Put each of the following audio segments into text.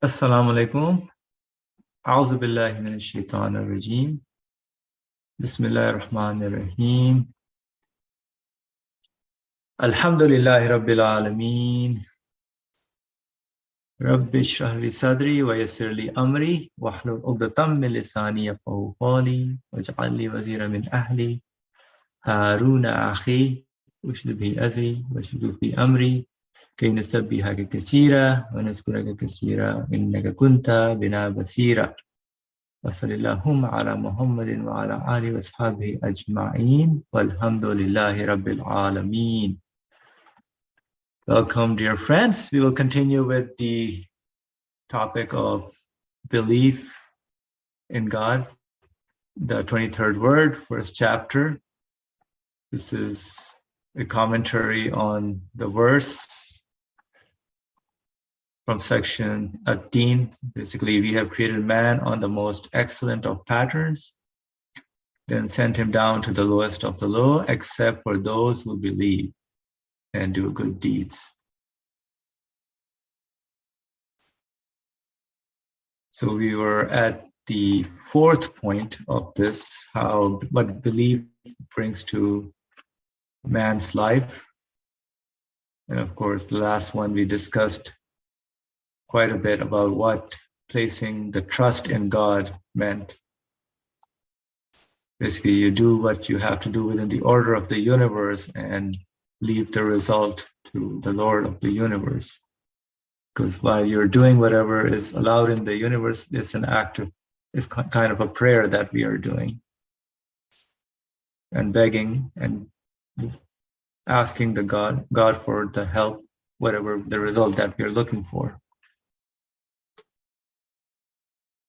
Assalamu alaikum. A'udhu billahi minash shaitanir rajim. Bismillahir rahmanir rahim. Alhamdulillahi rabbil alameen. Rabbi shrah li sadri wa yassir li amri wahlul 'uqdatam min lisani yafqahu qawli waj'al li waziran min ahli Haruna akhi ushdud bihi azri washdud fi amri kay nusabbihaka kaseera wa nazkuraka kaseera innaka kunta bina basira. وصلى اللهم على محمد وعلى آله وصحبه أجمعين والحمد لله رب العالمين. Welcome, dear friends. We will continue with the topic of belief in God, the 23rd word, first chapter. This is a commentary on the verse from section 18. Basically, we have created man on the most excellent of patterns, then sent him down to the lowest of the low, except for those who believe and do good deeds. So we were at the fourth point of this, what belief brings to man's life. And of course, the last one we discussed quite a bit about what placing the trust in God meant. Basically, you do what you have to do within the order of the universe and leave the result to the Lord of the universe. Because while you're doing whatever is allowed in the universe, it's an act of, it's kind of a prayer that we are doing and begging and asking the God for the help, whatever the result that we're looking for.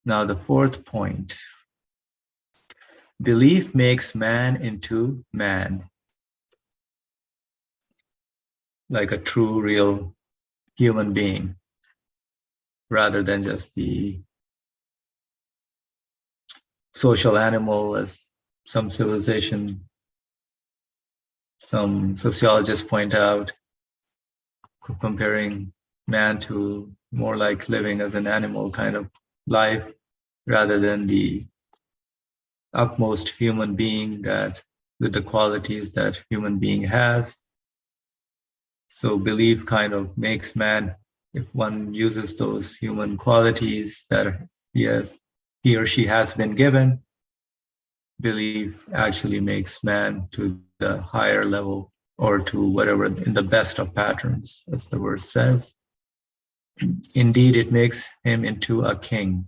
Now, the fourth point. Belief makes man into man, like a true, real human being, rather than just the social animal, as some sociologists point out, comparing man to more like living as an animal kind of life, rather than the utmost human being that with the qualities that human being has. So belief kind of makes man, if one uses those human qualities that he or she has been given, belief actually makes man to the higher level, or to whatever, in the best of patterns, as the verse says. Indeed, it makes him into a king.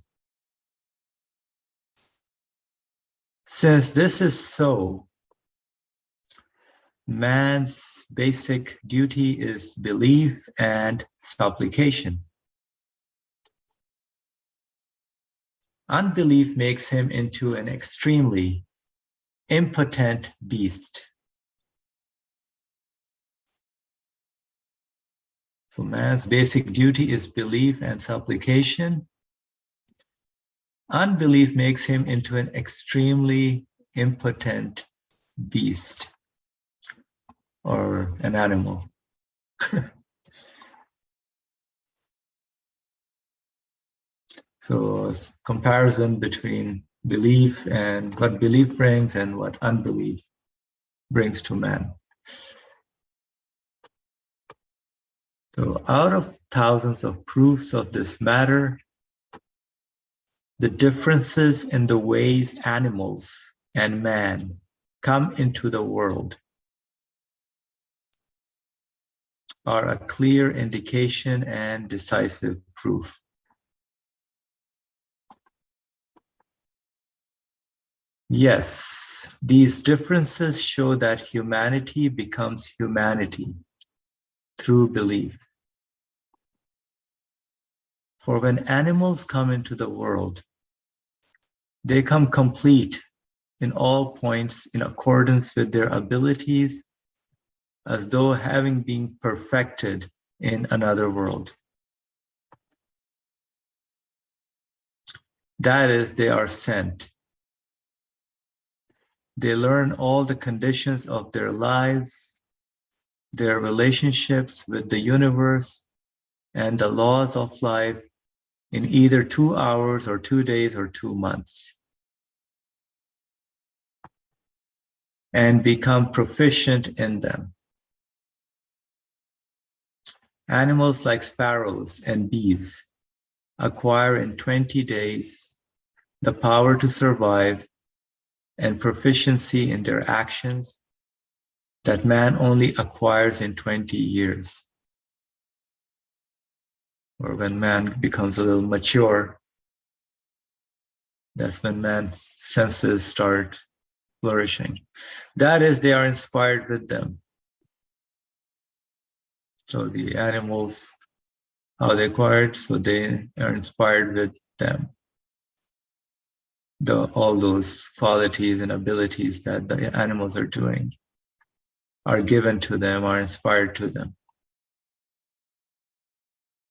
Since this is so, man's basic duty is belief and supplication. Unbelief makes him into an extremely impotent beast. So man's basic duty is belief and supplication. Unbelief makes him into an extremely impotent beast, or an animal. So comparison between belief and what belief brings and what unbelief brings to man. So out of thousands of proofs of this matter, the differences in the ways animals and man come into the world are a clear indication and decisive proof. Yes, these differences show that humanity becomes humanity through belief. For when animals come into the world, they come complete in all points in accordance with their abilities, as though having been perfected in another world. That is, they are sent. They learn all the conditions of their lives, their relationships with the universe, and the laws of life in either 2 hours or 2 days or 2 months, and become proficient in them. Animals like sparrows and bees acquire in 20 days the power to survive and proficiency in their actions that man only acquires in 20 years. Or when man becomes a little mature, that's when man's senses start flourishing. That is, they are inspired with them. So the animals, how they acquired, so they are inspired with them. All those qualities and abilities that the animals are doing are given to them, are inspired to them.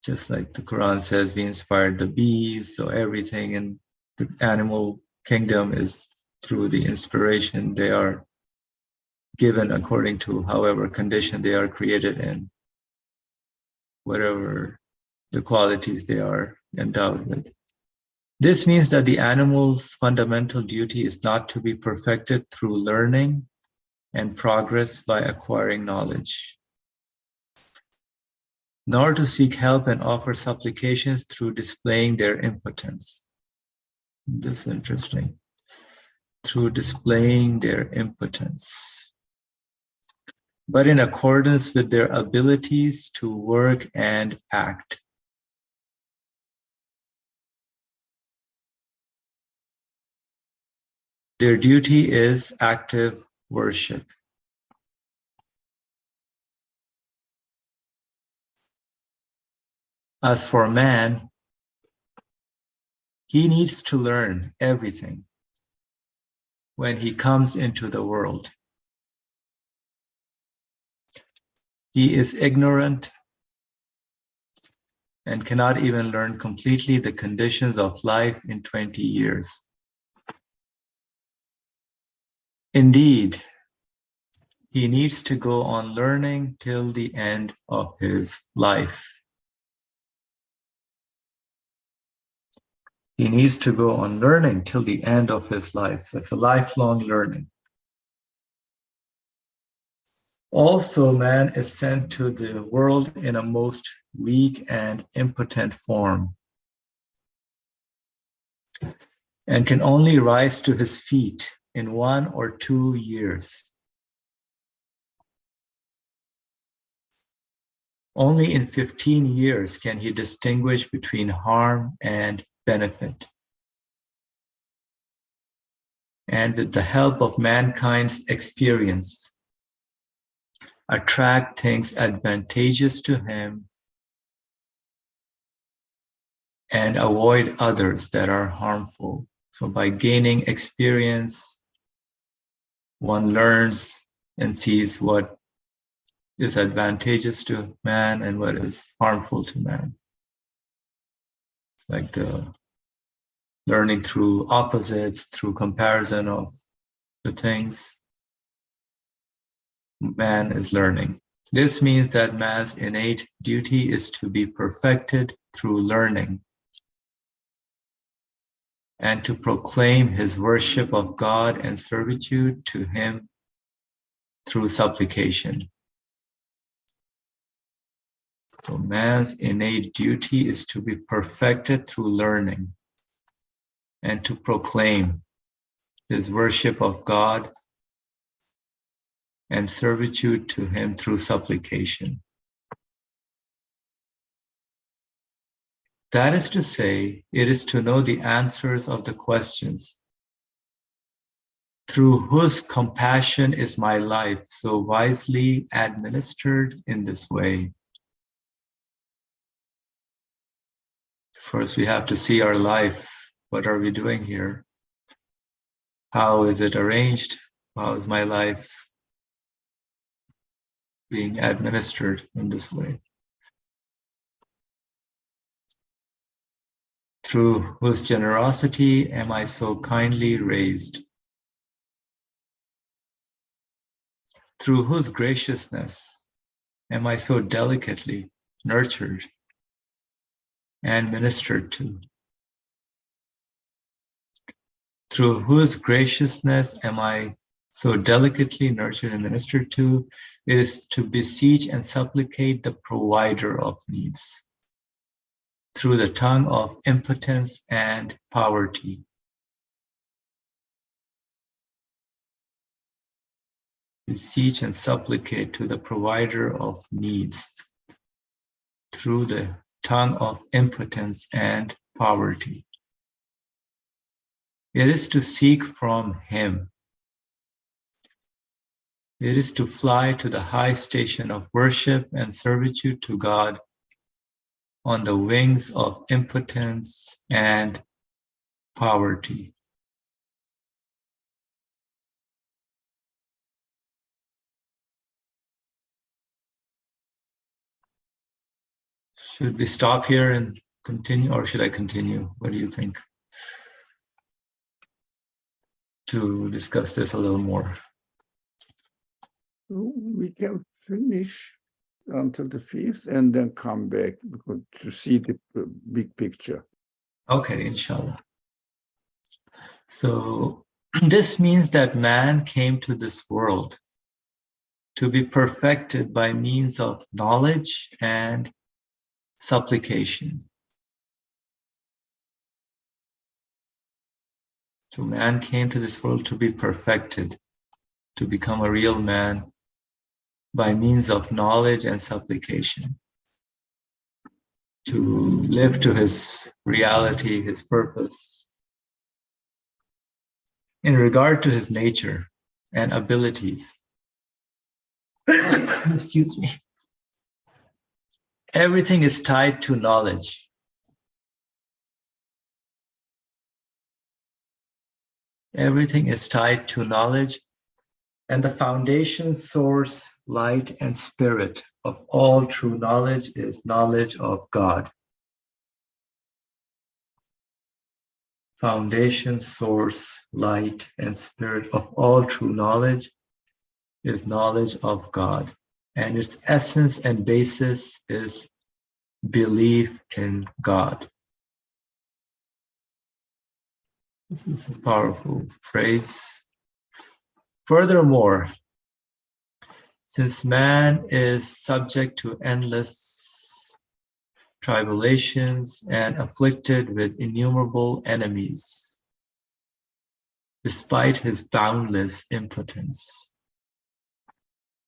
Just like the Quran says, we inspired the bees, so everything in the animal kingdom is through the inspiration they are given according to however condition they are created in, whatever the qualities they are endowed with. This means that the animal's fundamental duty is not to be perfected through learning and progress by acquiring knowledge, nor to seek help and offer supplications through displaying their impotence. This is interesting. Through displaying their impotence, but in accordance with their abilities to work and act. Their duty is active worship. As for man, he needs to learn everything when he comes into the world. He is ignorant and cannot even learn completely the conditions of life in 20 years. Indeed, he needs to go on learning till the end of his life. He needs to go on learning till the end of his life. So it's a lifelong learning. Also, man is sent to the world in a most weak and impotent form, and can only rise to his feet in 1 or 2 years. Only in 15 years can he distinguish between harm and benefit. And with the help of mankind's experience, attract things advantageous to him and avoid others that are harmful. So by gaining experience, one learns and sees what is advantageous to man and what is harmful to man. It's like the learning through opposites, through comparison of the things. Man is learning. This means that man's innate duty is to be perfected through learning and to proclaim his worship of God and servitude to him through supplication. So man's innate duty is to be perfected through learning and to proclaim his worship of God and servitude to him through supplication. That is to say, it is to know the answers of the questions. Through whose compassion is my life so wisely administered in this way? First, we have to see our life. What are we doing here? How is it arranged? How is my life being administered in this way? Through whose generosity am I so kindly raised? Through whose graciousness am I so delicately nurtured? and ministered to. Through whose graciousness am I so delicately nurtured and ministered to? It is to beseech and supplicate the provider of needs through the tongue of impotence and poverty. Beseech and supplicate to the provider of needs through the tongue of impotence and poverty. It is to seek from him. It is to fly to the high station of worship and servitude to God on the wings of impotence and poverty. Should we stop here and continue, or should I continue? What do you think? To discuss this a little more. We can finish until the 5th and then come back to see the big picture. Okay, inshallah. So this means that man came to this world to be perfected by means of knowledge and supplication. So man came to this world to be perfected, to become a real man by means of knowledge and supplication, to live to his reality, his purpose, in regard to his nature and abilities. Excuse me. Everything is tied to knowledge. Everything is tied to knowledge, and the foundation, source, light, and spirit of all true knowledge is knowledge of God. Foundation, source, light, and spirit of all true knowledge is knowledge of God. And its essence and basis is belief in God. This is a powerful phrase. Furthermore, since man is subject to endless tribulations and afflicted with innumerable enemies, despite his boundless impotence,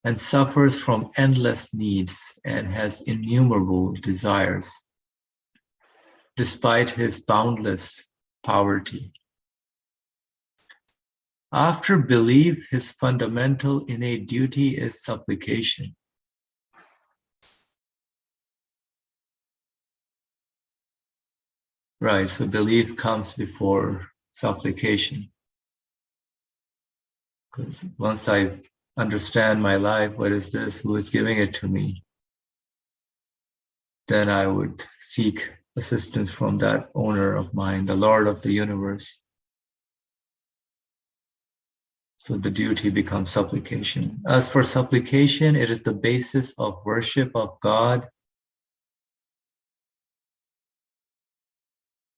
and suffers from endless needs and has innumerable desires, despite his boundless poverty. After belief, his fundamental innate duty is supplication. Right, so belief comes before supplication. Because once I understand my life, what is this, who is giving it to me, then I would seek assistance from that owner of mine, the Lord of the universe. So the duty becomes supplication. As for supplication, it is the basis of worship of God.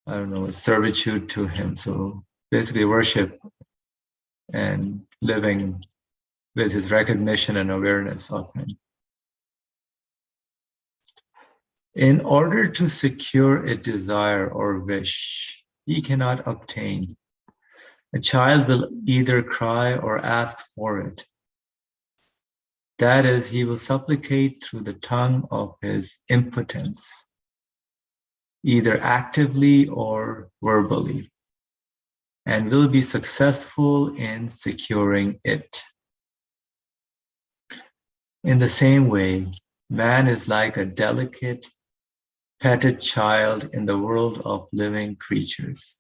I don't know, servitude to him. So basically worship and living with his recognition and awareness of him. In order to secure a desire or wish he cannot obtain, a child will either cry or ask for it. That is, he will supplicate through the tongue of his impotence, either actively or verbally, and will be successful in securing it. In the same way, man is like a delicate, petted child in the world of living creatures.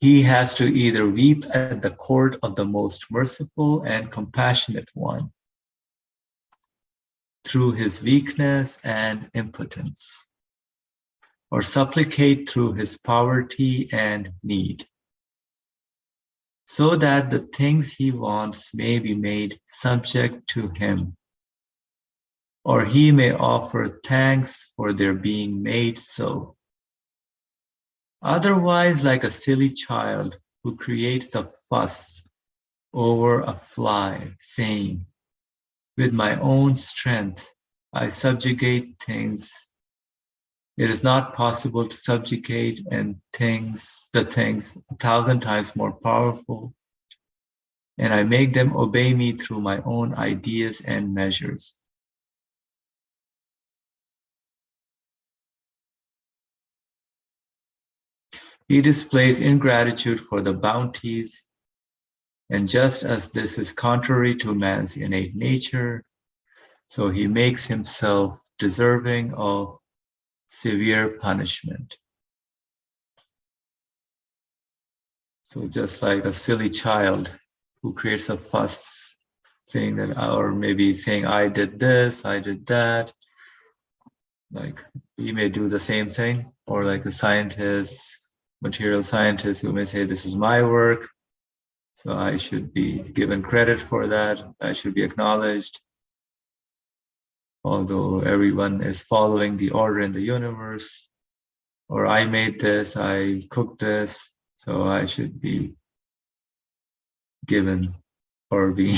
He has to either weep at the court of the most merciful and compassionate one through his weakness and impotence, or supplicate through his poverty and need, so that the things he wants may be made subject to him or he may offer thanks for their being made so. Otherwise, like a silly child who creates a fuss over a fly, saying, with my own strength, I subjugate things. It is not possible to subjugate and the things 1,000 times more powerful, and I make them obey me through my own ideas and measures. He displays ingratitude for the bounties, and just as this is contrary to man's innate nature, so he makes himself deserving of severe punishment. So just like a silly child who creates a fuss saying that, or maybe saying, I did this, I did that, like he may do the same thing, or like a scientist, material scientist who may say, this is my work, so I should be given credit for that, I should be acknowledged, although everyone is following the order in the universe, or I made this, I cooked this, so I should be given or being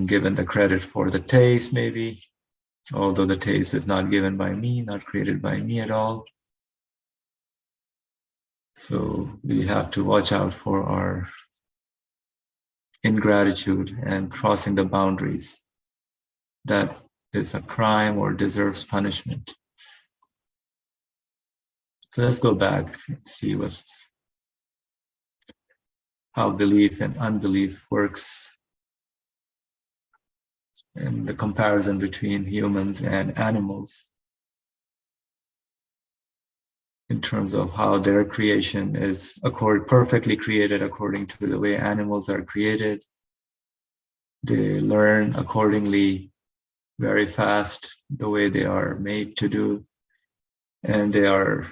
given the credit for the taste, maybe, although the taste is not given by me, not created by me at all. So we have to watch out for our ingratitude and crossing the boundaries. That is a crime or deserves punishment. So let's go back and see how belief and unbelief works and the comparison between humans and animals in terms of how their creation is perfectly created according to the way animals are created. They learn accordingly very fast, the way they are made to do. And they're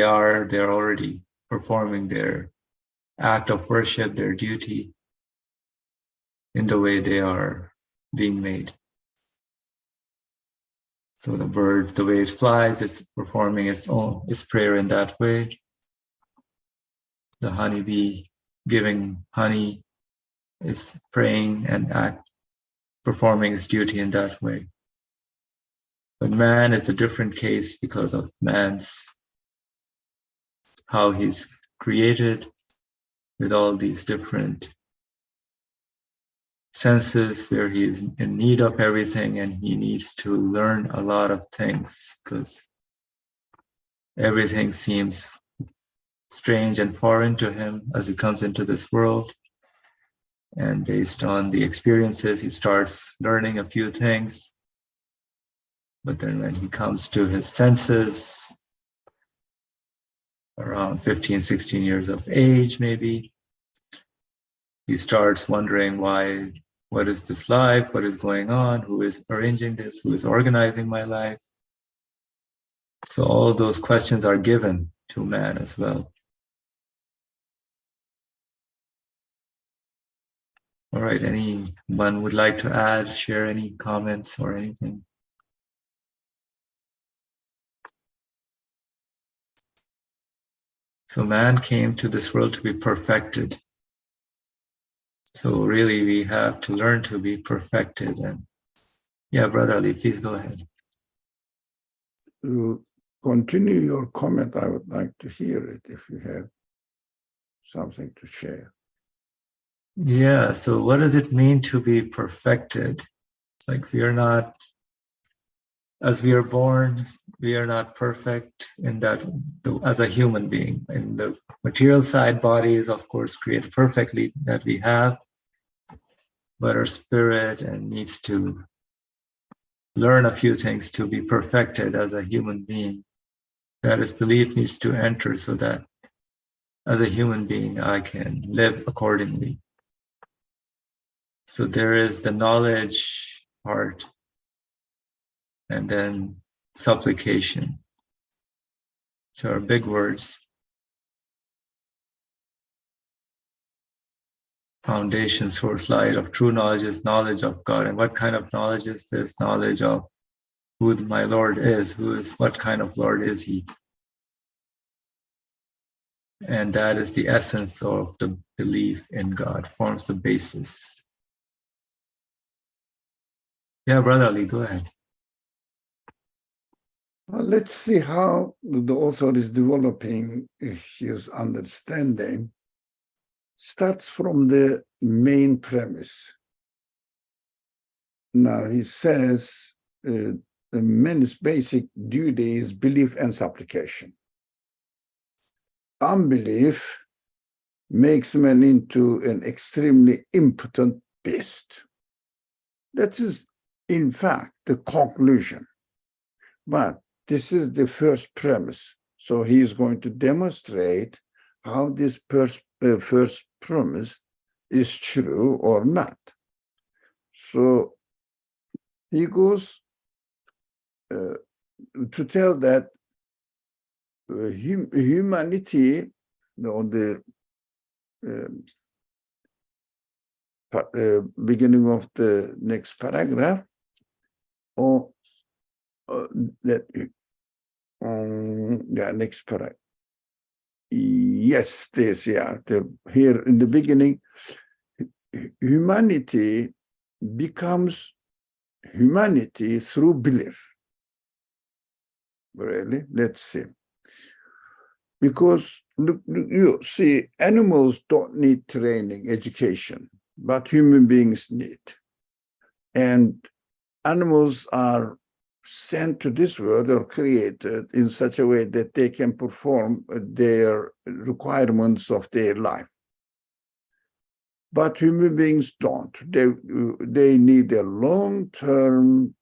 already performing their act of worship, their duty, in the way they are being made. So the bird, the way it flies, it's performing its prayer in that way. The honeybee giving honey is praying and performing its duty in that way. But man is a different case because of how he's created with all these different senses where he's in need of everything and he needs to learn a lot of things because everything seems strange and foreign to him as he comes into this world. And based on the experiences, he starts learning a few things. But then when he comes to his senses, around 15, 16 years of age, maybe, he starts wondering what is this life? What is going on? Who is arranging this? Who is organizing my life? So all those questions are given to man as well. All right, anyone would like to add, share any comments or anything? So man came to this world to be perfected. So really we have to learn to be perfected. And yeah, Brother Ali, please go ahead. To continue your comment, I would like to hear it if you have something to share. Yeah, so what does it mean to be perfected? Like as we are born, we are not perfect in that as a human being. In the material side, body is of course created perfectly that we have, but our spirit needs to learn a few things to be perfected as a human being. That is, belief needs to enter so that as a human being, I can live accordingly. So there is the knowledge part and then supplication. So are big words. foundation, source, light of true knowledge is knowledge of God. And what kind of knowledge is this? Knowledge of who my Lord is, what kind of Lord is he? And that is the essence of the belief in God, forms the basis. Yeah, Brother Ali, go ahead. Let's see how the author is developing his understanding. Starts from the main premise. Now he says the man's basic duty is belief and supplication. Unbelief makes man into an extremely impotent beast. That is, in fact, the conclusion. But this is the first premise. So he is going to demonstrate how this first premise is true or not. So he goes to tell that humanity, on the beginning of the next paragraph, or next paragraph. Yes, this, here in the beginning, humanity becomes humanity through belief. Really? Let's see. Because look, you see, animals don't need training, education, but human beings need. And animals are sent to this world or created in such a way that they can perform their requirements of their life. But human beings don't. They need a long-term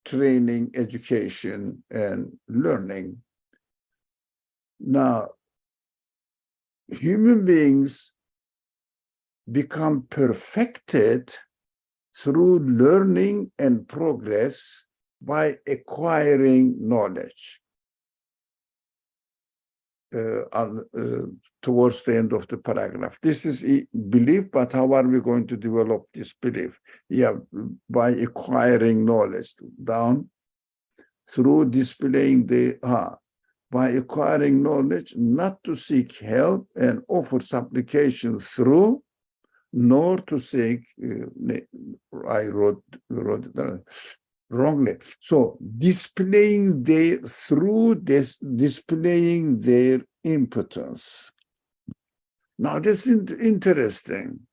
training, education, and learning. Now, human beings become perfected through learning and progress by acquiring knowledge. Towards the end of the paragraph. This is belief, but how are we going to develop this belief? Yeah, by acquiring knowledge, down through displaying by acquiring knowledge, not to seek help and offer supplication through, nor to seek, I wrote it wrongly. So displaying displaying their impotence. Now this is interesting.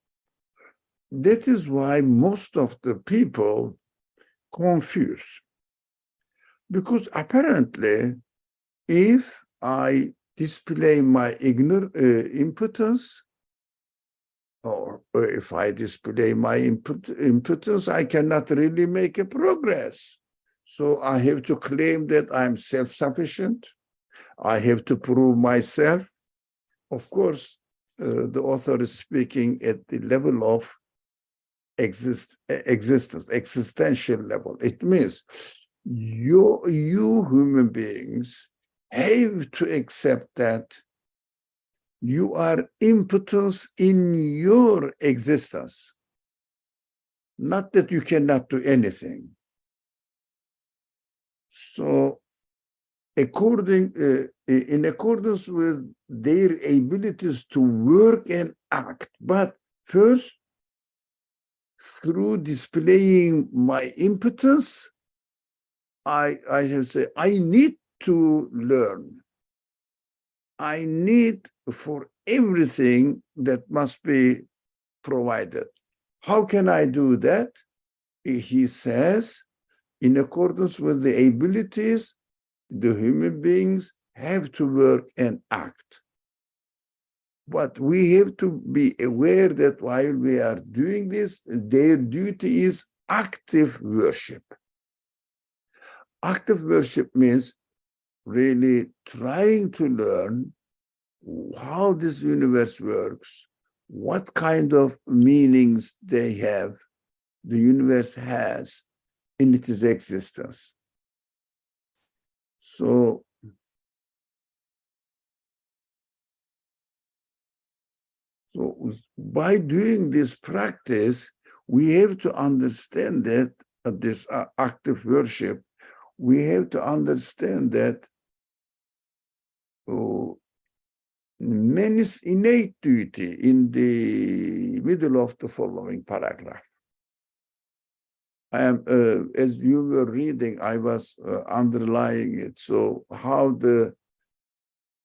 That is why most of the people confuse. Because apparently, if I display my impotence, or if I display my impotence, I cannot really make a progress. So I have to claim that I'm self-sufficient. I have to prove myself. Of course, the author is speaking at the level of existence, existential level. It means you human beings have to accept that you are impotent in your existence, not that you cannot do anything. So, in accordance with their abilities to work and act, but first, through displaying my impotence, I should say, I need to learn. I need for everything that must be provided. How can I do that? He says, in accordance with the abilities, the human beings have to work and act. But we have to be aware that while we are doing this, their duty is active worship. Active worship means really trying to learn how this universe works, what kind of meanings the universe has in its existence. So, So by doing this practice, we have to understand that this active worship, we have to understand that man's innate duty in the middle of the following paragraph. I am, as you were reading, I was underlying it. So how do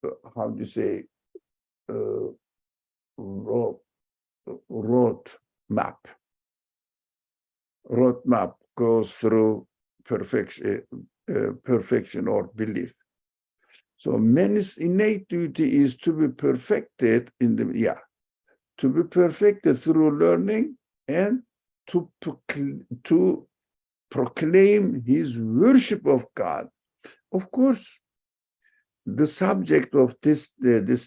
you say, road map goes through perfection or belief. So man's innate duty is to be perfected to be perfected through learning and to proclaim his worship of God. Of course, the subject of this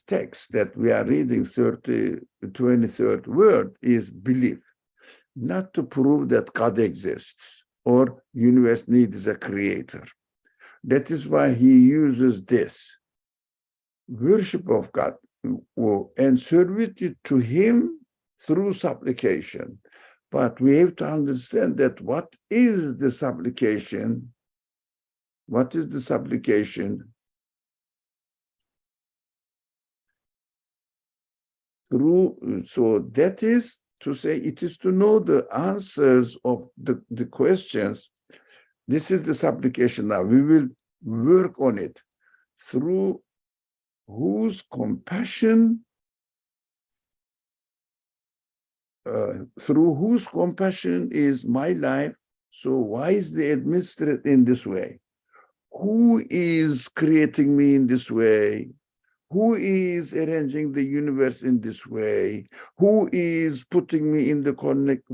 text that we are reading, 23rd word, is belief, not to prove that God exists or universe needs a creator. That is why he uses this worship of God and servitude to him through supplication. But we have to understand that what is the supplication? What is the supplication? So that is to say, it is to know the answers of the questions. This is the supplication now. We will work on it through whose compassion is my life. So why is the administered in this way? Who is creating me in this way? Who is arranging the universe in this way? Who is putting me in the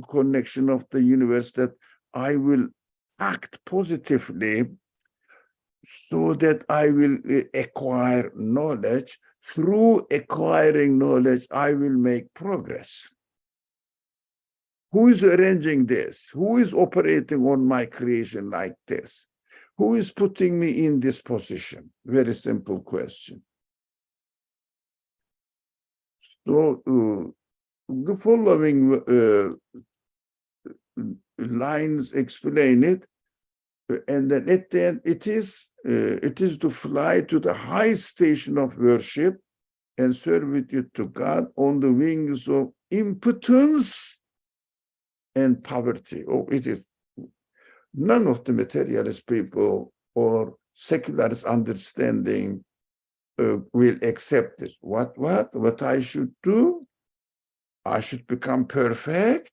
connection of the universe that I will act positively so that I will acquire knowledge? Through acquiring knowledge, I will make progress. Who is arranging this? Who is operating on my creation like this? Who is putting me in this position? Very simple question. So the following lines explain it, and then at the end it is to fly to the high station of worship and servitude to God on the wings of impotence and poverty. Oh, it is none of the materialist people or secularist understanding will accept this. What I should do? I should become perfect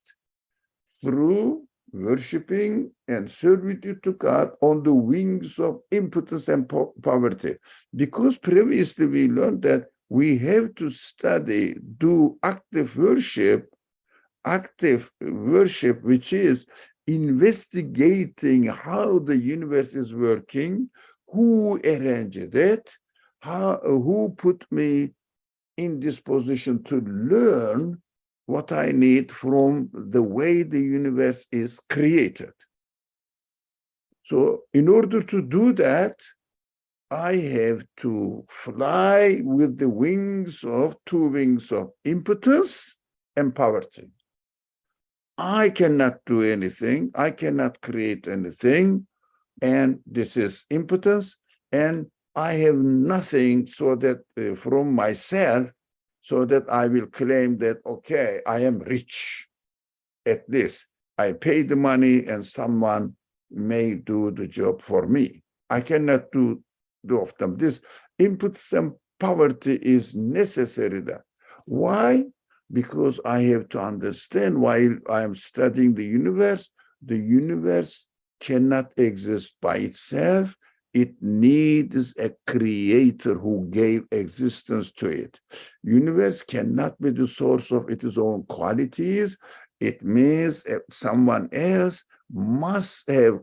through worshiping and servitude to God on the wings of impotence and poverty. Because previously we learned that we have to do active worship, which is investigating how the universe is working, who arranged it, who put me in this position to learn what I need from the way the universe is created. So in order to do that, I have to fly with the two wings of impotence and poverty. I cannot do anything. I cannot create anything. And this is impotence. And I have nothing so that from myself, so that I will claim that, okay, I am rich. At least I pay the money and someone may do the job for me. I cannot do of them. This impotence and poverty is necessary there. Why? Because I have to understand while I am studying the universe cannot exist by itself. It needs a creator who gave existence to it. Universe cannot be the source of its own qualities. It means someone else must have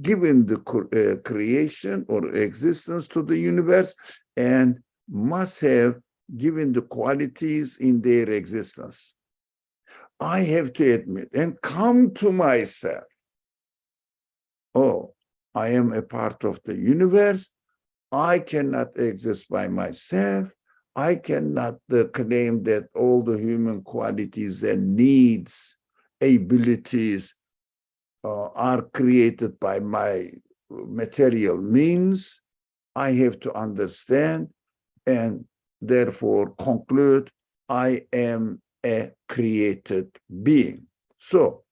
given the creation or existence to the universe and must have given the qualities in their existence. I have to admit and come to myself, oh, I am a part of the universe. I cannot exist by myself. I cannot claim that all the human qualities and needs, abilities are created by my material means. I have to understand and therefore conclude I am a created being. So,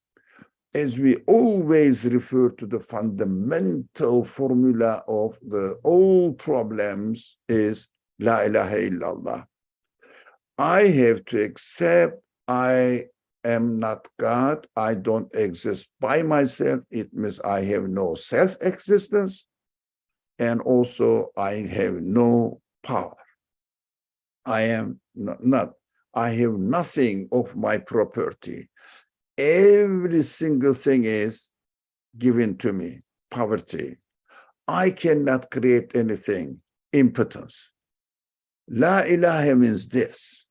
as we always refer to the fundamental formula of all problems is La ilaha illallah. I have to accept I am not God. I don't exist by myself. It means I have no self-existence. And also I have no power. I am not. I have nothing of my property. Every single thing is given to me. Poverty. I cannot create anything. Impotence. La ilaha means this.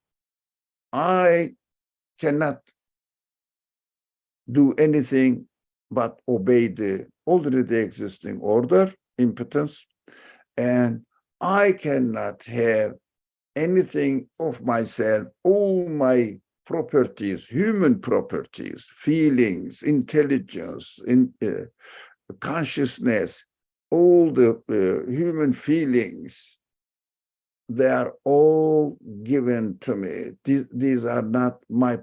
I cannot do anything but obey the already existing order, impotence, and I cannot have anything of myself, all my properties, human properties, feelings, intelligence, consciousness, all the human feelings, they are all given to me. These are not my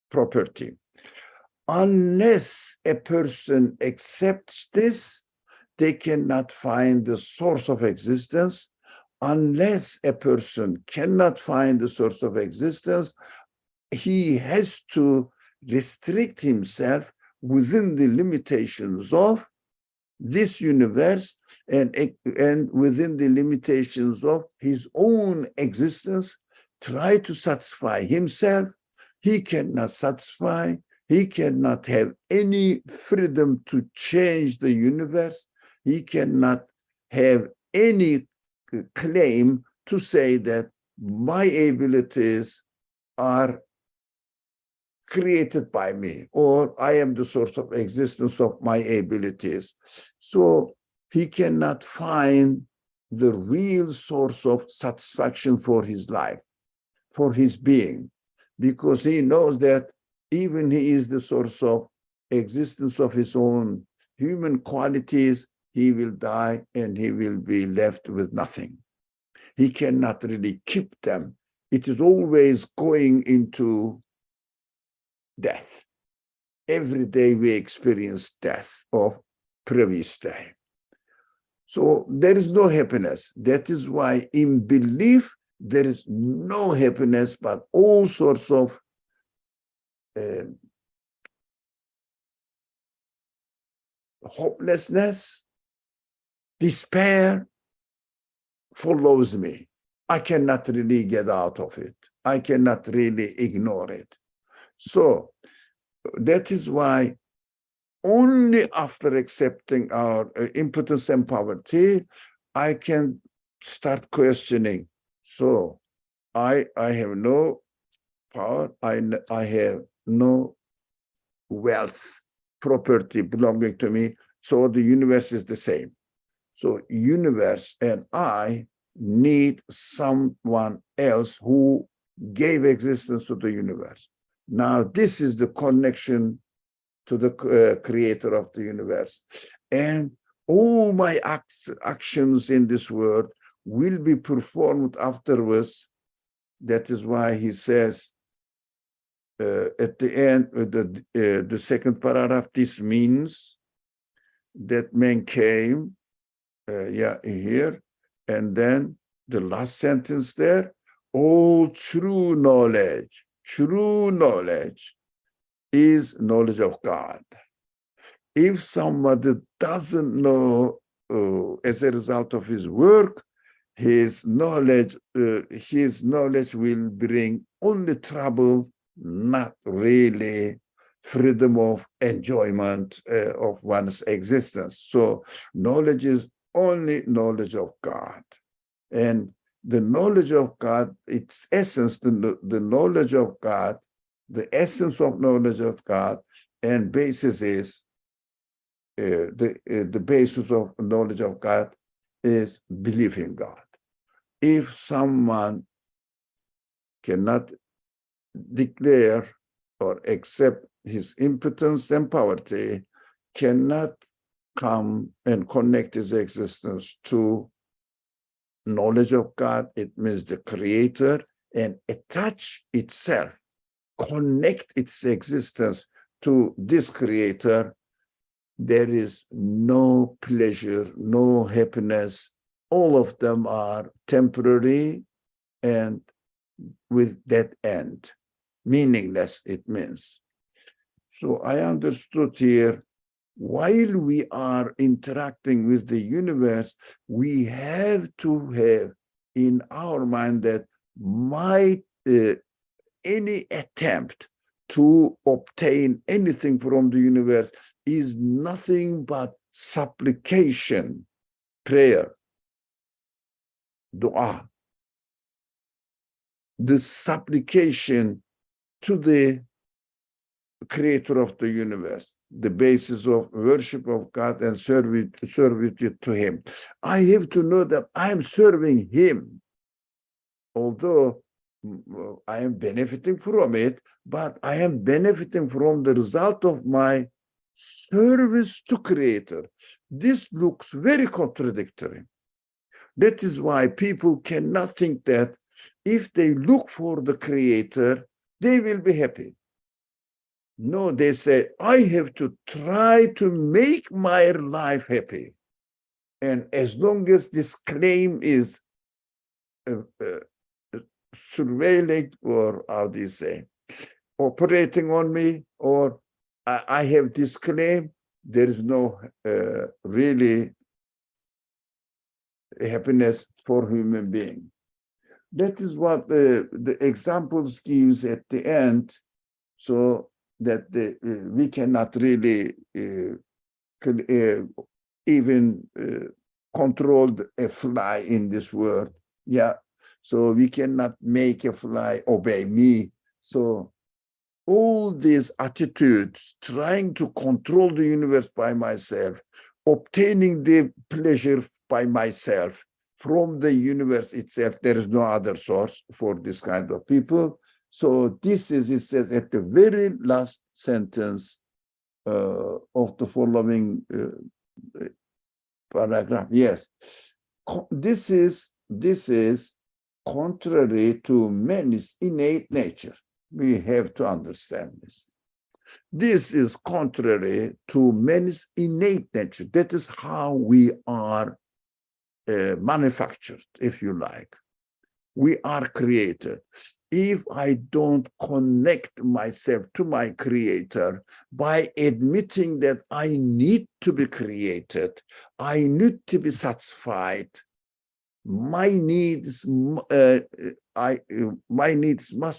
property. Unless a person accepts this, they cannot find the source of existence. Unless a person cannot find the source of existence, he has to restrict himself within the limitations of this universe and within the limitations of his own existence, try to satisfy himself. He cannot satisfy. He cannot have any freedom to change the universe. He cannot have any claim to say that my abilities are created by me, or I am the source of existence of my abilities. So he cannot find the real source of satisfaction for his life, for his being, because he knows that even he is the source of existence of his own human qualities, he will die and he will be left with nothing. He cannot really keep them. It is always going into death. Every day we experience death of previous day. So there is no happiness. That is why in belief, there is no happiness, but all sorts of hopelessness, despair follows me. I cannot really get out of it. I cannot really ignore it. So that is why only after accepting our impotence and poverty, I can start questioning. So I have no power. I have no wealth, property belonging to me. So the universe is the same. So universe and I need someone else who gave existence to the universe. Now, this is the connection to the creator of the universe. And all my actions in this world will be performed afterwards. That is why he says at the end, the second paragraph, this means that man came, here, and then the last sentence there, all true knowledge is knowledge of God. If somebody doesn't know as a result of his work, his knowledge will bring only trouble, not really freedom of enjoyment of one's existence. So knowledge is only knowledge of God. And the knowledge of God, its essence, the knowledge of God, the essence of knowledge of God, and basis is, the basis of knowledge of God is belief in God. if someone cannot declare or accept his impotence and poverty, cannot come and connect his existence to knowledge of God, it means the creator, and attach itself, connect its existence to this creator, there is no pleasure, no happiness. All of them are temporary and with that end. Meaningless, it means. So I understood here, while we are interacting with the universe, we have to have in our mind that any attempt to obtain anything from the universe is nothing but supplication, prayer, dua. The supplication to the creator of the universe, the basis of worship of God and servitude to him. I have to know that I'm serving him, although I am benefiting from it, but I am benefiting from the result of my service to creator. This looks very contradictory. That is why people cannot think that if they look for the creator, they will be happy. No, they say, I have to try to make my life happy. And as long as this claim is surveilling, or how do you say, operating on me, or I have this claim, there is no really happiness for human being. That is what the examples gives at the end, so that we cannot really even control a fly in this world. Yeah, so we cannot make a fly obey me. So all these attitudes, trying to control the universe by myself, obtaining the pleasure by myself from the universe itself, there is no other source for this kind of people. So this is, it says at the very last sentence of the following paragraph. Yes, this is contrary to man's innate nature. We have to understand this. This is contrary to man's innate nature. That is how we are manufactured, if you like. We are created. If I don't connect myself to my creator by admitting that I need to be created, I need to be satisfied, my needs must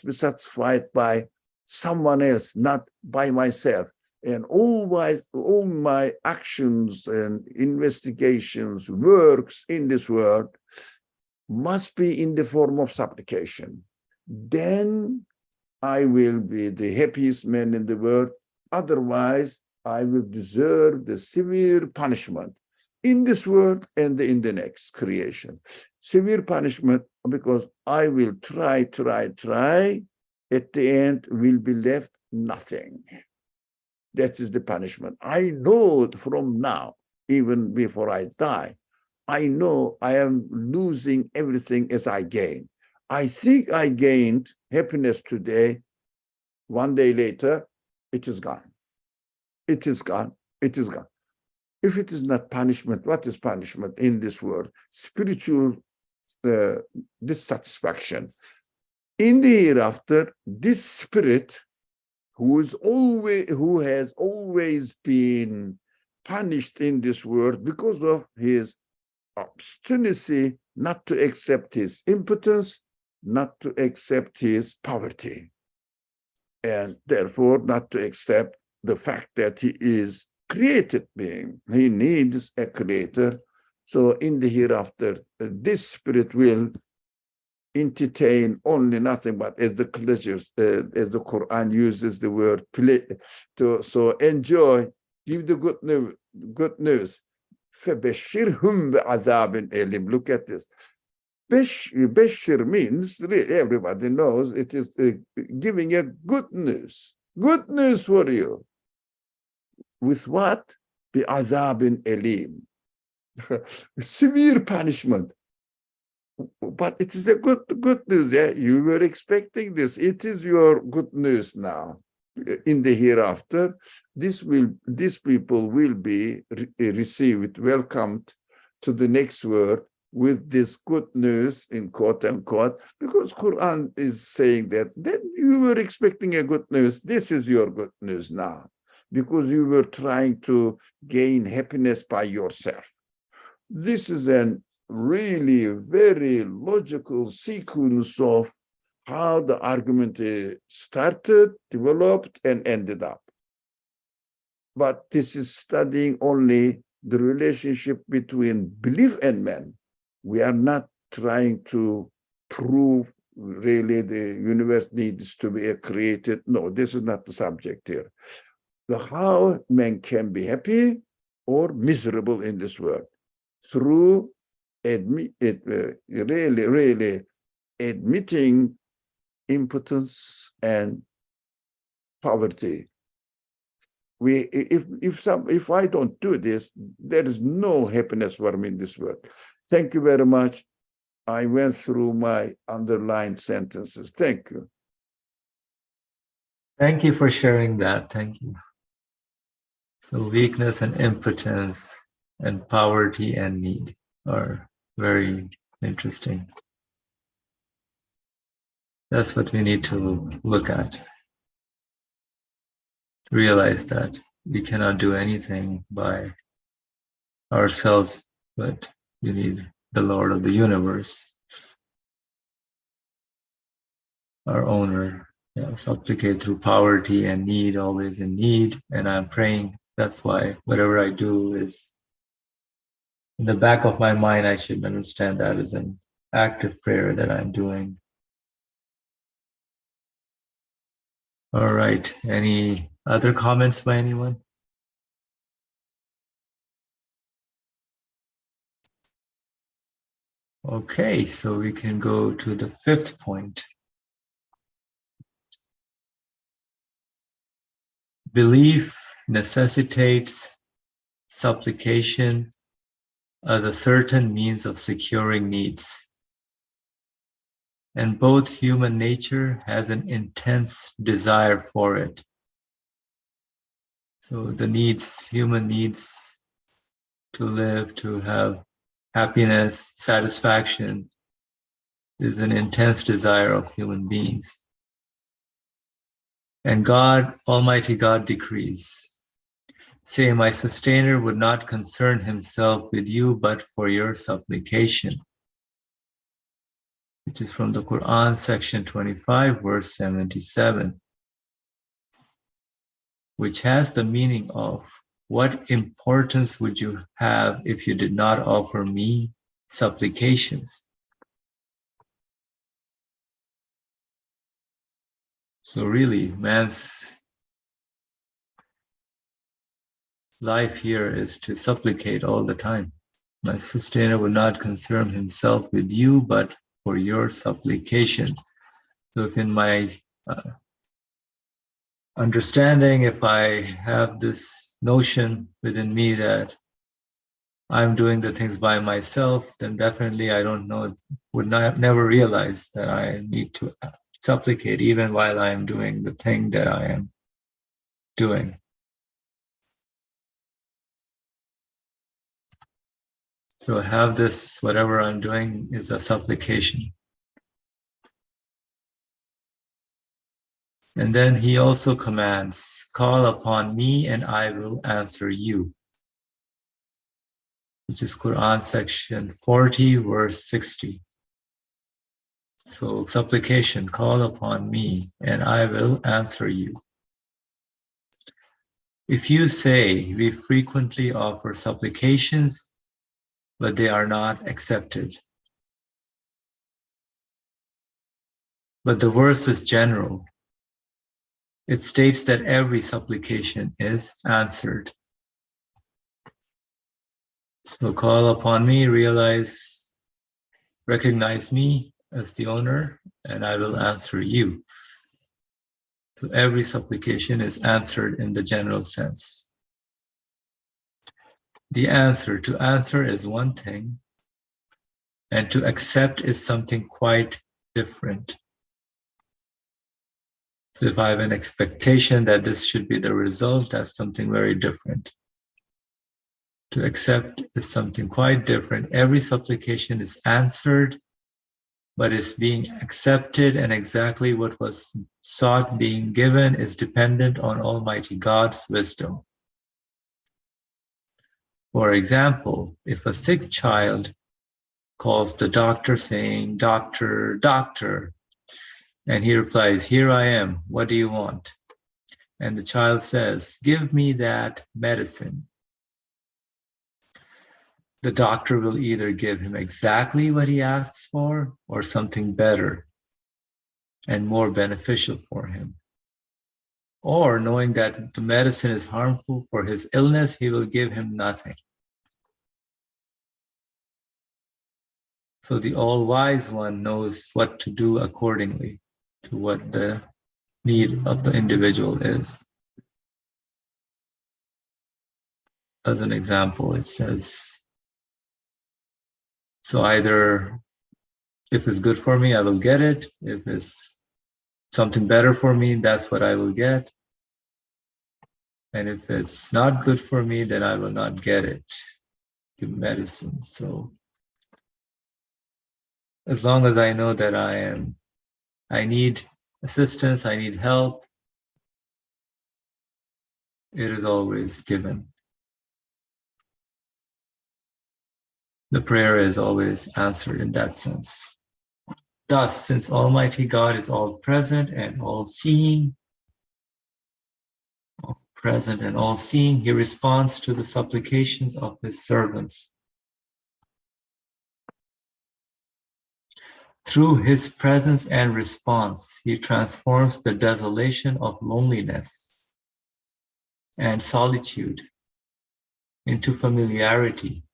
be satisfied by someone else, not by myself. And all my actions and investigations, works in this world must be in the form of supplication. Then I will be the happiest man in the world. Otherwise, I will deserve the severe punishment in this world and in the next creation. Severe punishment because I will try. At the end, will be left nothing. That is the punishment. I know from now, even before I die, I know I am losing everything as I gain. I think I gained happiness today. One day later, it is gone. It is gone. It is gone. If it is not punishment, what is punishment in this world? Spiritual dissatisfaction. In the hereafter, this spirit who has always been punished in this world because of his obstinacy not to accept his impotence, not to accept his poverty, and therefore not to accept the fact that he is created being. He needs a creator. So in the hereafter, this spirit will entertain only nothing but as the pleasures, as the Quran uses the word play, so enjoy, give the good news. فَبَشِّرْهُمْ بِعَذَابٍ أَلِيمٍ. Look at this. Bashir means, really, everybody knows, it is giving a good news. Good news for you. With what? بِعَذَابٍ أَلِيمٍ. Severe punishment. But it is a good news. Yeah? You were expecting this. It is your good news now. In the hereafter, these people will be received, welcomed to the next world with this good news, in quote unquote, because Quran is saying that you were expecting a good news. This is your good news now, because you were trying to gain happiness by yourself. This is a really very logical sequence of how the argument started, developed, and ended up. But this is studying only the relationship between belief and man. We are not trying to prove really the universe needs to be created. No, this is not the subject here. How man can be happy or miserable in this world through really admitting impotence and poverty. If I don't do this, there is no happiness for me in this world. Thank you very much. I went through my underlined sentences. Thank you. Thank you for sharing that. Thank you. So weakness and impotence and poverty and need are very interesting. That's what we need to look at. Realize that we cannot do anything by ourselves, but we need the Lord of the universe, our owner. Yeah, supplicate through poverty and need, always in need. And I'm praying. That's why whatever I do is in the back of my mind, I should understand that as an active prayer that I'm doing. All right. Any other comments by anyone? Okay, so we can go to the fifth point. Belief necessitates supplication as a certain means of securing needs. And both human nature has an intense desire for it. So the needs, human needs to live, to have happiness, satisfaction, is an intense desire of human beings. And God, Almighty God decrees, say, my sustainer would not concern himself with you, but for your supplication. Which is from the Quran, section 25, verse 77, which has the meaning of, what importance would you have if you did not offer me supplications? So really, man's life here is to supplicate all the time. My sustainer would not concern himself with you, but for your supplication. So if in my understanding, if I have this notion within me that I'm doing the things by myself, then definitely I would never realize that I need to supplicate even while I am doing the thing that I am doing. So have this, whatever I'm doing is a supplication. And then he also commands, call upon me and I will answer you, which is Quran section 40, verse 60. So supplication, call upon me and I will answer you. If you say, we frequently offer supplications, but they are not accepted. But the verse is general. It states that every supplication is answered. So call upon me, realize Recognize me as the owner, and I will answer you. So every supplication is answered in the general sense. The answer, to answer is one thing, and to accept is something quite different. So if I have an expectation that this should be the result, that's something very different. To accept is something quite different. Every supplication is answered, but is being accepted, and exactly what was sought being given is dependent on Almighty God's wisdom. For example, if a sick child calls the doctor saying, "Doctor, doctor," and he replies, "Here I am, what do you want?" And the child says, "Give me that medicine." The doctor will either give him exactly what he asks for or something better and more beneficial for him. Or knowing that the medicine is harmful for his illness, he will give him nothing. So the all-wise one knows what to do accordingly to what the need of the individual is. As an example, it says, so either if it's good for me, I will get it. If it's something better for me, that's what I will get. And if it's not good for me, then I will not get it, the medicine. So as long as I know that I need assistance, I need help, it is always given. The prayer is always answered in that sense. Thus, since Almighty God is all present and all seeing, he responds to the supplications of his servants. Through his presence and response, he transforms the desolation of loneliness and solitude into familiarity.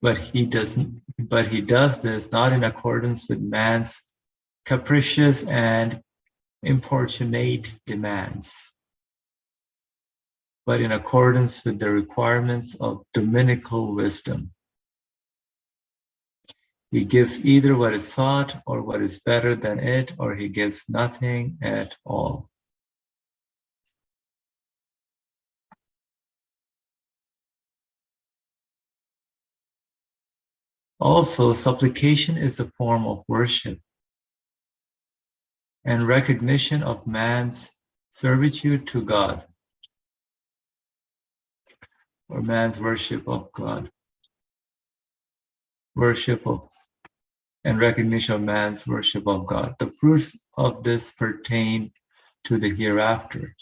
But he does this not in accordance with man's capricious and importunate demands, but in accordance with the requirements of dominical wisdom. He gives either what is sought or what is better than it, or he gives nothing at all. Also, supplication is a form of worship and recognition of man's servitude to God, or man's worship of God. Worship of and recognition of man's worship of God. The fruits of this pertain to the hereafter.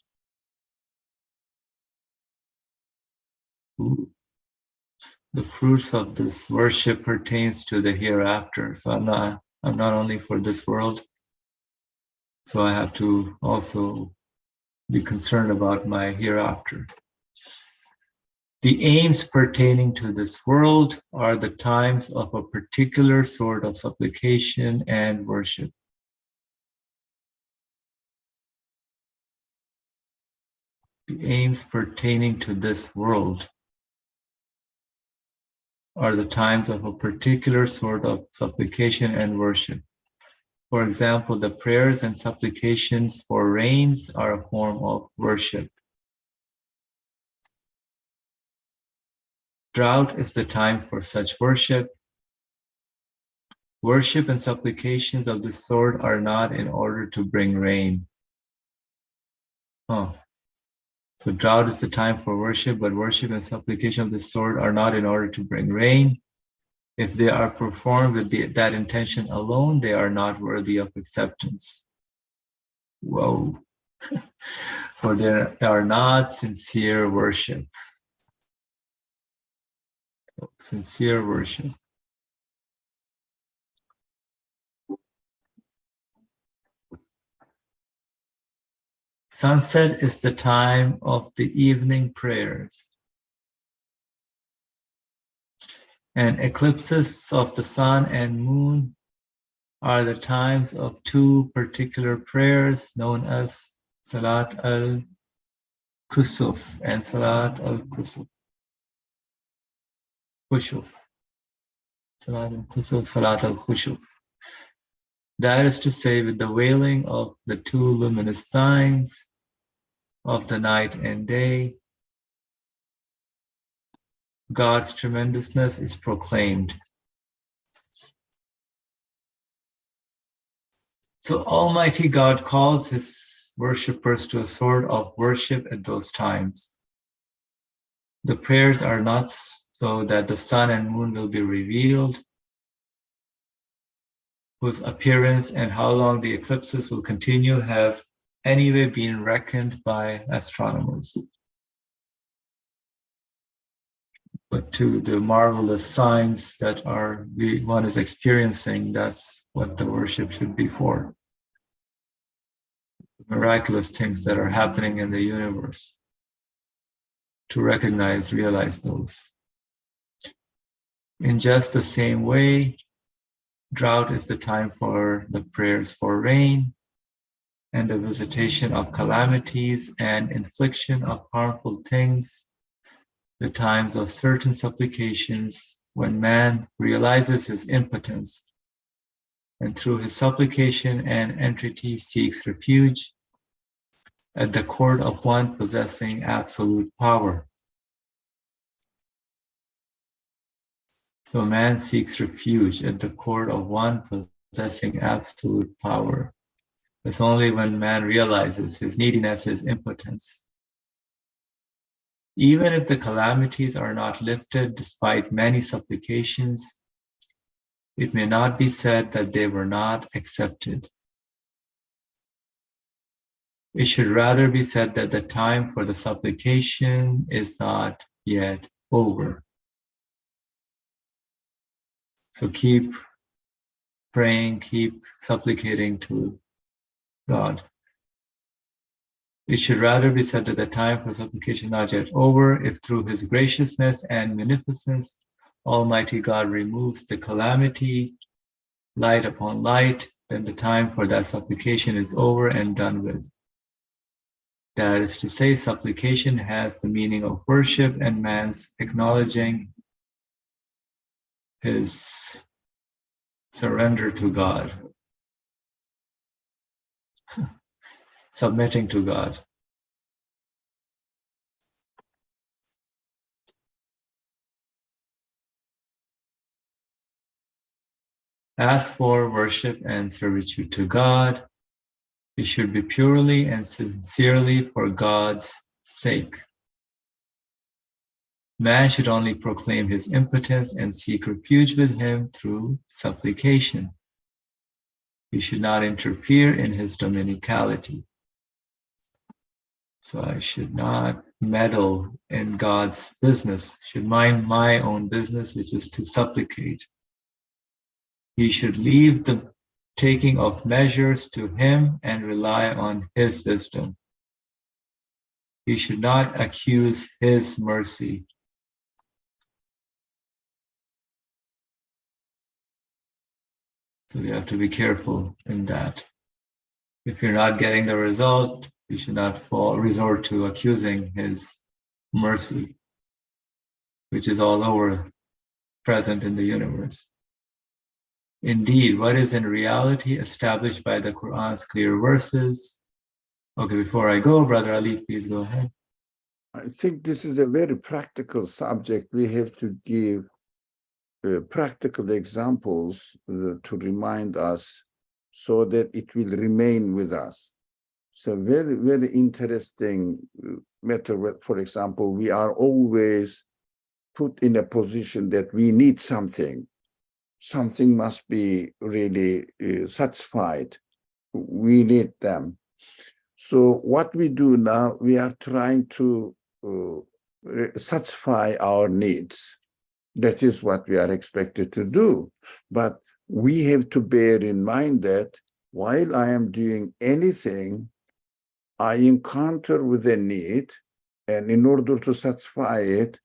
The fruits of this worship pertains to the hereafter. So I'm not only for this world, so I have to also be concerned about my hereafter. The aims pertaining to this world are the times of a particular sort of supplication and worship. The aims pertaining to this world are the times of a particular sort of supplication and worship. For example, the prayers and supplications for rains are a form of worship. Drought is the time for such worship. Worship and supplications of this sort are not in order to bring rain. So drought is the time for worship, but worship and supplication of this sort are not in order to bring rain. If they are performed with that intention alone, they are not worthy of acceptance. Whoa. For they are not sincere worship. Sincere worship. Sunset is the time of the evening prayers. And eclipses of the sun and moon are the times of two particular prayers known as Salat al-Kusuf and Salat al-Kusuf. Kushuf. Salat al-Kusuf, Salat al-Kushuf. That is to say, with the wailing of the two luminous signs of the night and day, God's tremendousness is proclaimed. So Almighty God calls his worshippers to a sort of worship at those times. The prayers are not so that the sun and moon will be revealed, whose appearance and how long the eclipses will continue have anyway been reckoned by astronomers. But to the marvelous signs that one is experiencing, that's what the worship should be for. Miraculous things that are happening in the universe. To recognize, realize those. In just the same way, drought is the time for the prayers for rain and the visitation of calamities and infliction of harmful things, the times of certain supplications when man realizes his impotence and through his supplication and entreaty seeks refuge at the court of one possessing absolute power. So man seeks refuge at the court of one possessing absolute power. It's only when man realizes his neediness, his impotence. Even if the calamities are not lifted despite many supplications, it may not be said that they were not accepted. It should rather be said that the time for the supplication is not yet over. So keep praying, keep supplicating to God. It should rather be said that the time for supplication is not yet over, if through his graciousness and munificence, Almighty God removes the calamity, light upon light, then the time for that supplication is over and done with. That is to say, supplication has the meaning of worship and man's acknowledging his surrender to God, submitting to God. As for worship and servitude to God, it should be purely and sincerely for God's sake. Man should only proclaim his impotence and seek refuge with him through supplication. He should not interfere in his dominicality. So I should not meddle in God's business, should mind my own business, which is to supplicate. He should leave the taking of measures to him and rely on his wisdom. He should not accuse his mercy. So you have to be careful in that. If you're not getting the result, you should not resort to accusing his mercy, which is all over present in the universe. Indeed, what is in reality established by the Quran's clear verses. Okay, before I go, Brother Ali, please go ahead. I think this is a very practical subject. We have to give practical examples to remind us so that it will remain with us. So very, very interesting matter. For example, we are always put in a position that we need something. Something must be really satisfied. We need them. So what we do now, we are trying to satisfy our needs. That is what we are expected to do. But we have to bear in mind that while I am doing anything, I encounter with a need, and in order to satisfy it,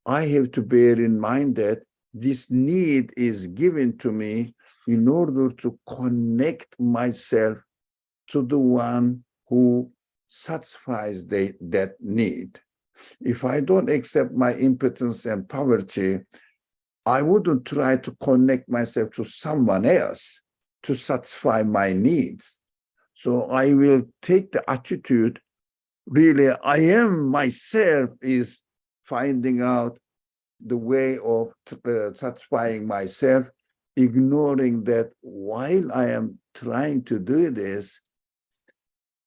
I have to bear in mind that this need is given to me in order to connect myself to the one who satisfies that need. If I don't accept my impotence and poverty, I wouldn't try to connect myself to someone else to satisfy my needs. So I will take the attitude, really, I am myself is finding out the way of satisfying myself, ignoring that while I am trying to do this,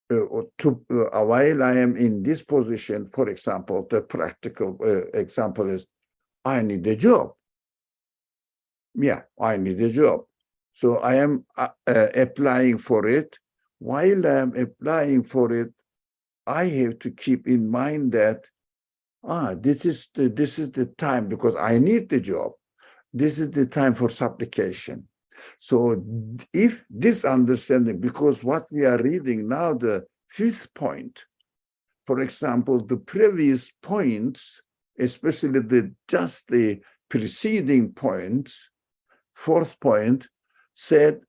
while I am in this position, for example, the practical example is, I need a job. Yeah, I need a job. So I am applying for it. While I am applying for it, I have to keep in mind that, this is the time, because I need the job. This is the time for supplication. So if this understanding, because what we are reading now, the fifth point, for example, the previous points, especially the preceding points, fourth point, said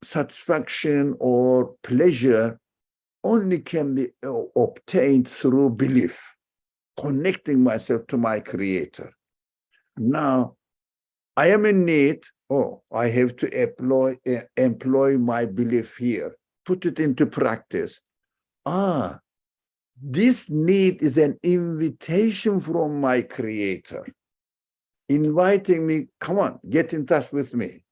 satisfaction or pleasure only can be obtained through belief, connecting myself to my creator. Now, I am in need. I have to employ my belief here, put it into practice. This need is an invitation from my creator, inviting me, come on, get in touch with me,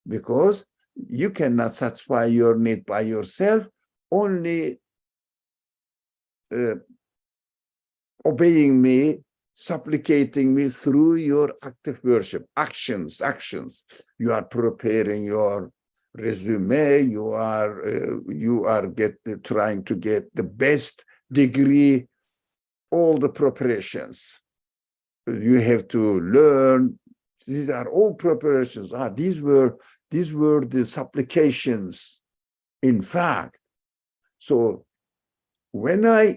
because you cannot satisfy your need by yourself, only obeying me, supplicating me through your active worship, actions. You are preparing your resume, you are trying to get the best degree, all the preparations. You have to learn. These are all preparations. These were the supplications, in fact. So when I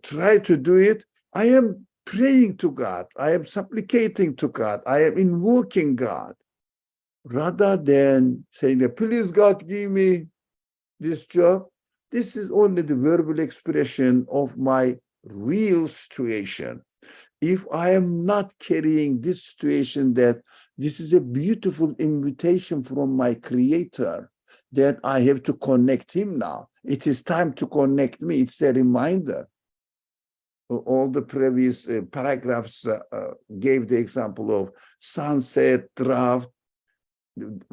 try to do it, I am praying to God. I am supplicating to God. I am invoking God, rather than saying, please God, give me this job. This is only the verbal expression of my real situation. If I am not carrying this situation, that this is a beautiful invitation from my creator, that I have to connect him now. It is time to connect me. It's a reminder. All the previous paragraphs gave the example of sunset, drought,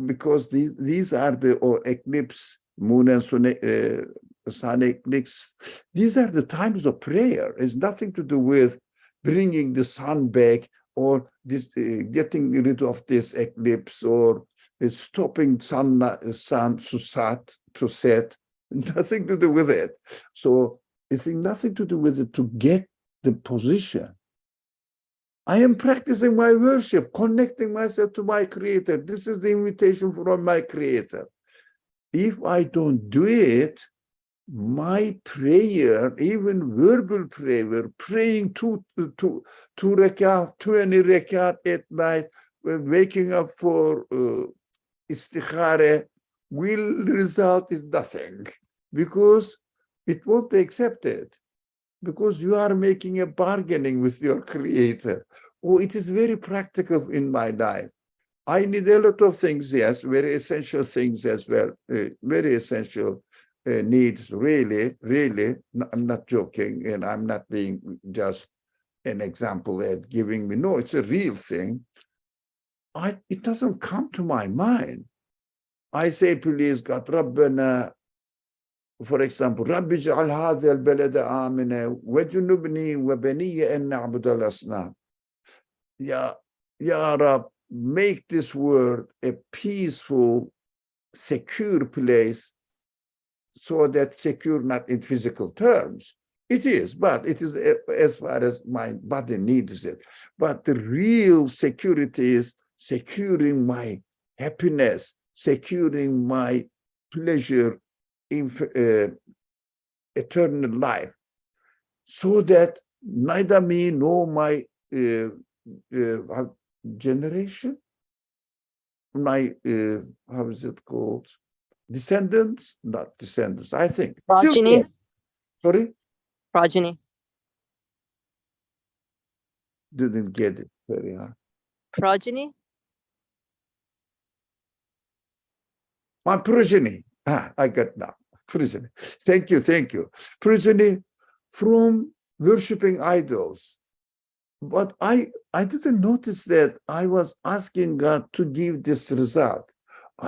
because these are or eclipse, moon and sun eclipse. These are the times of prayer. It's nothing to do with bringing the sun back, or this getting rid of this eclipse, or stopping sun to set. Nothing to do with it. So it's nothing to do with it to get the position. I am practicing my worship, connecting myself to my creator. This is the invitation from my creator. If I don't do it, my prayer, even verbal prayer, praying two rakat, 20 rakat at night, waking up for istikhara, will result in nothing, because it won't be accepted, because you are making a bargaining with your creator. It is very practical in my life. I need a lot of things, yes, very essential things as well, very essential needs, really. I'm not joking, and I'm not being just an example at giving me. No, it's a real thing. It doesn't come to my mind. I say, please God, Rabbana, for example, Rabbi ij'al hadha al-balada amina wajnubni wa baniya an na'budu al-asnam. Ya Rab, make this world a peaceful, secure place, so that secure not in physical terms. It is, but it is as far as my body needs it. But the real security is securing my happiness, securing my pleasure in eternal life, so that neither me nor my generation, my how is it called? Descendants, not descendants, I think. Progeny. Sorry? Progeny. Didn't get it very hard. Progeny. My progeny. I got now. Progeny. Thank you, thank you. Progeny from worshipping idols. But I didn't notice that I was asking God to give this result.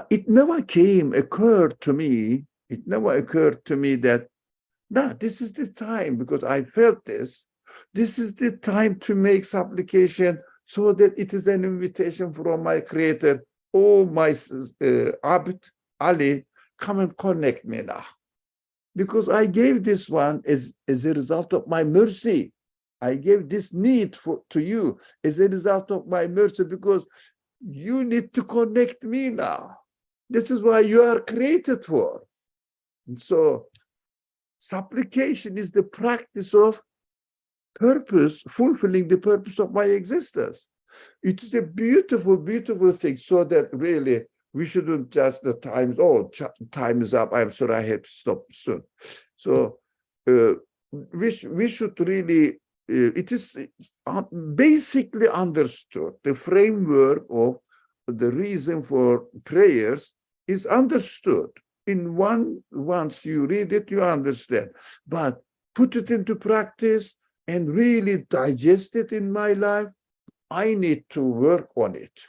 It never occurred to me that, no, this is the time, because I felt this. This is the time to make supplication so that it is an invitation from my Creator. Oh, my Abd, Ali, come and connect me now. Because I gave this one as a result of my mercy. I gave this need to you as a result of my mercy, because you need to connect me now. This is why you are created for. And so supplication is the practice of purpose, fulfilling the purpose of my existence. It is a beautiful, beautiful thing, so that really we shouldn't just the times, time is up, I'm sorry, I have to stop soon. So we should really, it is basically understood. The framework of the reason for prayers is understood. Once you read it, you understand. But put it into practice and really digest it in my life, I need to work on it.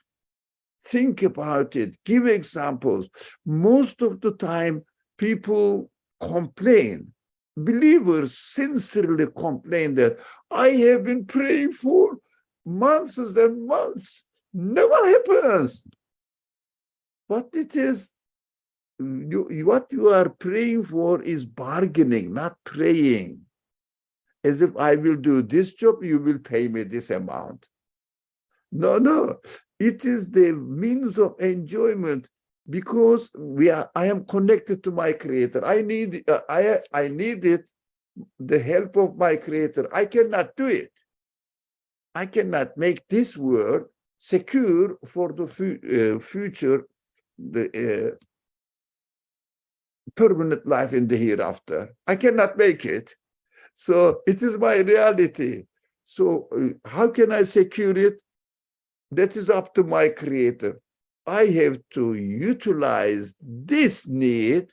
Think about it, give examples. Most of the time, people complain. Believers sincerely complain that I have been praying for months and months. Never happens. But it is, what you are praying for is bargaining, not praying. As if I will do this job, you will pay me this amount. No. It is the means of enjoyment, because I am connected to my Creator. I need it, the help of my Creator. I cannot do it. I cannot make this world secure for the future, the permanent life in the hereafter. I cannot make it. So it is my reality. So how can I secure it? That is up to my Creator. I have to utilize this need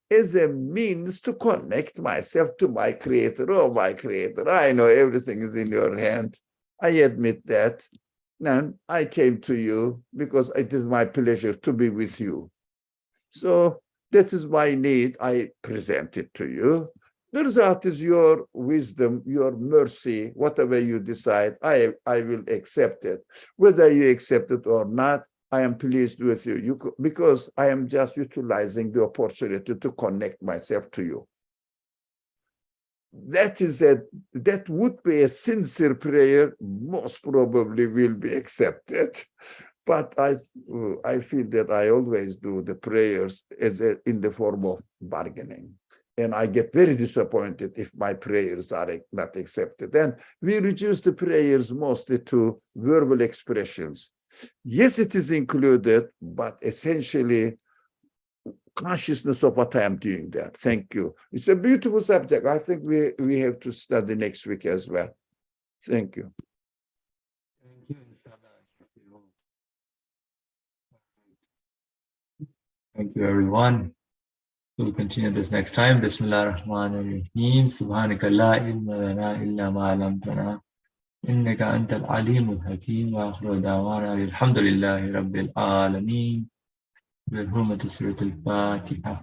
as a means to connect myself to my Creator. Oh, my Creator, I know everything is in your hand. I admit that. And I came to you because it is my pleasure to be with you. So that is my need. I present it to you. The result is your wisdom, your mercy, whatever you decide, I will accept it. Whether you accept it or not, I am pleased with you, because I am just utilizing the opportunity to connect myself to you. That would be a sincere prayer, most probably will be accepted. But I feel that I always do the prayers in the form of bargaining. And I get very disappointed if my prayers are not accepted. And we reduce the prayers mostly to verbal expressions. Yes, it is included, but essentially consciousness of what I am doing there. Thank you. It's a beautiful subject. I think we have to study next week as well. Thank you. Thank you, inshallah. Thank you, everyone. We'll continue this next time. Bismillah ar-Rahman ar-Rahim. Subhanaka la ilma lana illa ma 'allamtana. Innaka antal alimul hakim. Wa akhiru da'wana alhamdulillahi rabbil alamin. Bi hurmati suratul Fatiha.